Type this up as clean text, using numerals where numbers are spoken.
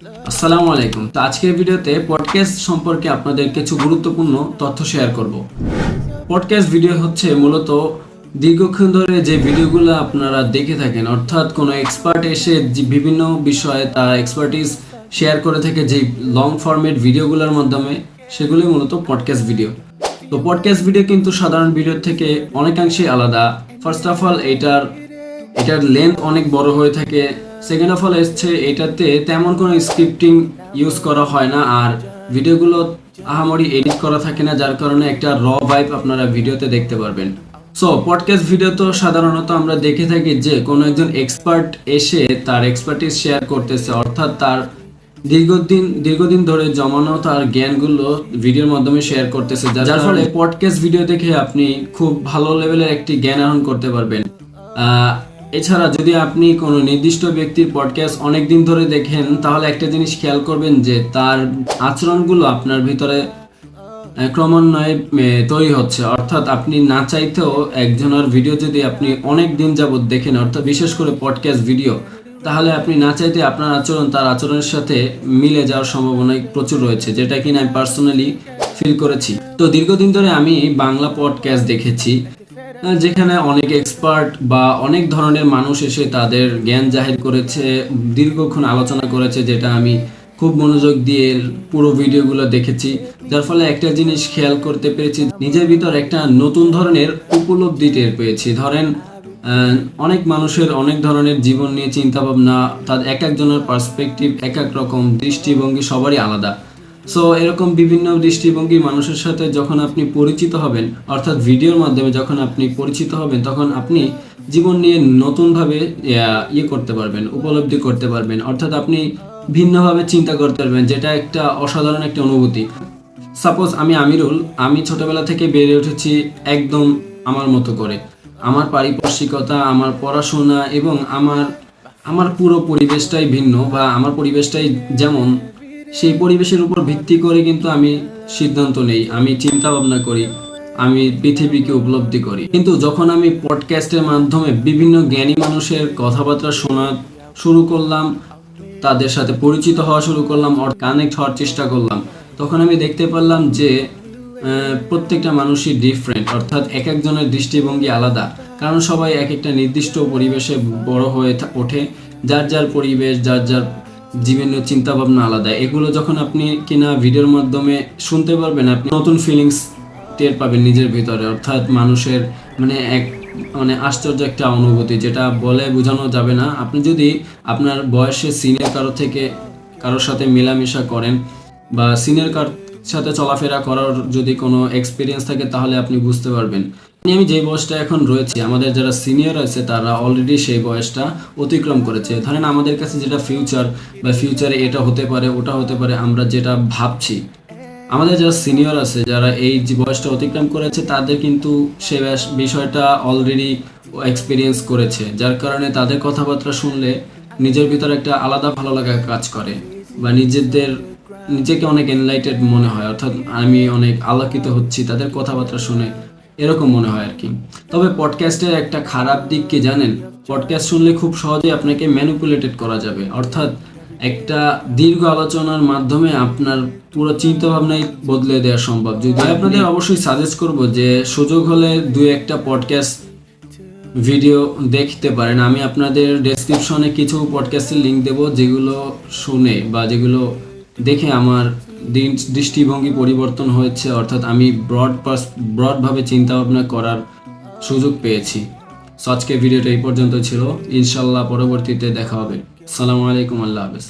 আসসালামু আলাইকুম। তো আজকের ভিডিওতে পডকাস্ট সম্পর্কে আপনাদের কিছু গুরুত্বপূর্ণ তথ্য শেয়ার করব। পডকাস্ট ভিডিও হচ্ছে মূলত দীর্ঘক্ষণ ধরে যে ভিডিওগুলো আপনারা দেখে থাকেন, অর্থাৎ কোনো এক্সপার্ট এসে বিভিন্ন বিষয়ে তার এক্সপার্টিস শেয়ার করে থাকে যে লং ফরম্যাট ভিডিওগুলোর মাধ্যমে, সেগুলি মূলত পডকাস্ট ভিডিও। তো পডকাস্ট ভিডিও কিন্তু সাধারণ ভিডিওর থেকে অনেকাংশেই আলাদা। ফার্স্ট অফ অল এটার লেন্থ অনেক বড় হয়ে থাকে। সেকেন্ড অফ অল এসছে এটাতে তেমন কোনো স্ক্রিপ্টিং ইউজ করা হয় না, আর ভিডিওগুলো আহামরি এডিট করা থাকে না, যার কারণে একটা র ভাইব আপনারা ভিডিওতে দেখতে পারবেন। সো পডকাস্ট ভিডিও তো সাধারণত আমরা দেখে থাকি যে কোনো একজন এক্সপার্ট এসে তার এক্সপার্টিস শেয়ার করতেছে, অর্থাৎ তার দীর্ঘদিন ধরে জমানো তার জ্ঞানগুলো ভিডিওর মাধ্যমে শেয়ার করতেছে, যার ফলে পডকাস্ট ভিডিও দেখে আপনি খুব ভালো লেভেলের একটি জ্ঞান আহরণ করতে পারবেন। এছাড়া যদি আপনি কোনো নির্দিষ্ট ব্যক্তির পডকাস্ট অনেক দিন ধরে দেখেন, তাহলে একটা জিনিস খেয়াল করবেন যে তার আচরণগুলো আপনার ভিতরে ক্রমান্বয়ে তৈরি হচ্ছে। অর্থাৎ আপনি না চাইতেও একজনের ভিডিও যদি আপনি অনেক দিন যাবত দেখেন, অর্থাৎ বিশেষ করে পডকাস্ট ভিডিও, তাহলে আপনি না চাইতে আপনার আচরণ তার আচরণের সাথে মিলে যাওয়ার সম্ভাবনা প্রচুর রয়েছে, যেটা কিনা আমি পার্সোনালি ফিল করেছি। তো দীর্ঘদিন ধরে আমি বাংলা পডকাস্ট দেখেছি, যেখানে অনেক এক্সপার্ট বা অনেক ধরনের মানুষ এসে তাদের জ্ঞান জাহির করেছে, দীর্ঘক্ষণ আলোচনা করেছে, যেটা আমি খুব মনোযোগ দিয়ে পুরো ভিডিওগুলো দেখেছি। যার ফলে একটা জিনিস খেয়াল করতে পেরেছি, নিজের ভিতর একটা নতুন ধরনের উপলব্ধি টের পেয়েছি। ধরেন অনেক মানুষের অনেক ধরনের জীবন নিয়ে চিন্তা ভাবনা, তার এক একজনের পার্সপেক্টিভ এক এক রকম, দৃষ্টিভঙ্গি সবারই আলাদা। সো এরকম বিভিন্ন দৃষ্টিভঙ্গি মানুষের সাথে যখন আপনি পরিচিত হবেন, অর্থাৎ ভিডিওর মাধ্যমে যখন আপনি পরিচিত হবেন, তখন আপনি জীবন নিয়ে নতুনভাবে করতে পারবেন, উপলব্ধি করতে পারবেন, অর্থাৎ আপনি ভিন্নভাবে চিন্তা করতে পারবেন, যেটা একটা অসাধারণ একটা অনুভূতি। সাপোজ আমি আমিরুল, আমি ছোটবেলা থেকে বেড়ে উঠেছি একদম আমার মতো করে। আমার পারিপার্শ্বিকতা, আমার পড়াশোনা এবং আমার পুরো পরিবেশটাই ভিন্ন, বা আমার পরিবেশটাই যেমন, সেই পরিবেশের উপর ভিত্তি করে কিন্তু আমি সিদ্ধান্ত নেই, আমি চিন্তা ভাবনা করি, আমি পৃথিবীকে উপলব্ধি করি। কিন্তু যখন আমি পডকাস্টের মাধ্যমে বিভিন্ন জ্ঞানী মানুষের কথাবার্তা শোনা শুরু করলাম, তাদের সাথে পরিচিত হওয়া শুরু করলাম, কানেক্ট হওয়ার চেষ্টা করলাম, তখন আমি দেখতে পারলাম যে প্রত্যেকটা মানুষই ডিফারেন্ট, অর্থাৎ এক একজনের দৃষ্টিভঙ্গি আলাদা। কারণ সবাই এক একটা নির্দিষ্ট পরিবেশে বড় হয়ে ওঠে, যার যার পরিবেশ, যার যার জীবনের চিন্তা ভাবনা আলাদা। এগুলো যখন আপনি কিনা ভিডিওর মাধ্যমে শুনতে পারবেন, আপনি নতুন ফিলিংস টের পাবেন নিজের ভিতরে, অর্থাৎ মানুষের আশ্চর্য একটা অনুভূতি, যেটা বলে বোঝানো যাবে না। আপনি যদি আপনার বয়সে সিনিয়র কারোর সাথে মেলামেশা করেন, বা সিনিয়র কারোর সাথে চলাফেরা করার যদি কোনো এক্সপিরিয়েন্স থাকে, তাহলে আপনি বুঝতে পারবেন। আমি যে বয়সটা এখন রয়েছে, আমাদের যারা সিনিয়র আছে তারা অলরেডি সেই বয়সটা অতিক্রম করেছে। ধরেন আমাদের কাছে যেটা ফিউচার, বা ফিউচারে এটা হতে পারে, ওটা হতে পারে, আমরা যেটা ভাবছি, আমাদের যারা সিনিয়র আছে, যারা এই যে বয়সটা অতিক্রম করেছে, তাদের কিন্তু সে বিষয়টা অলরেডি এক্সপিরিয়েন্স করেছে, যার কারণে তাদের কথাবার্তা শুনলে নিজের ভিতরে একটা আলাদা ভালো লাগা কাজ করে, বা নিজেকে অনেক এনলাইটেড মনে হয়, অর্থাৎ আমি অনেক আলোকিত হচ্ছি তাদের কথাবার্তা শুনে, এরকম মনে হয় আর কি। তবে পডকাস্টের একটা খারাপ দিক কি জানেন? পডকাস্ট শুনলে খুব সহজে আপনাকে ম্যানিপুলেটেড করা যাবে, অর্থাৎ একটা দীর্ঘ আলোচনার মাধ্যমে আপনার পুরো চিন্তা ভাবনাই বদলে দেওয়া সম্ভব। যদি আপনাদের অবশ্যই সাজেস্ট করব যে সুযোগ হলে দুই একটা পডকাস্ট ভিডিও দেখতে পারেন। আমি আপনাদের ডেসক্রিপশনে কিছু পডকাস্টের লিঙ্ক দেব, যেগুলো শুনে বা যেগুলো দেখে আমার দৃষ্টিভঙ্গি পরিবর্তন হয়েছে, অর্থাৎ আমি ব্রডভাবে চিন্তা ভাবনা করার সুযোগ পেয়েছি। সো আজকের ভিডিওটা এই পর্যন্ত ছিল। ইনশাল্লাহ পরবর্তীতে দেখা হবে। আসসালামু আলাইকুম, আল্লাহ হাফেজ।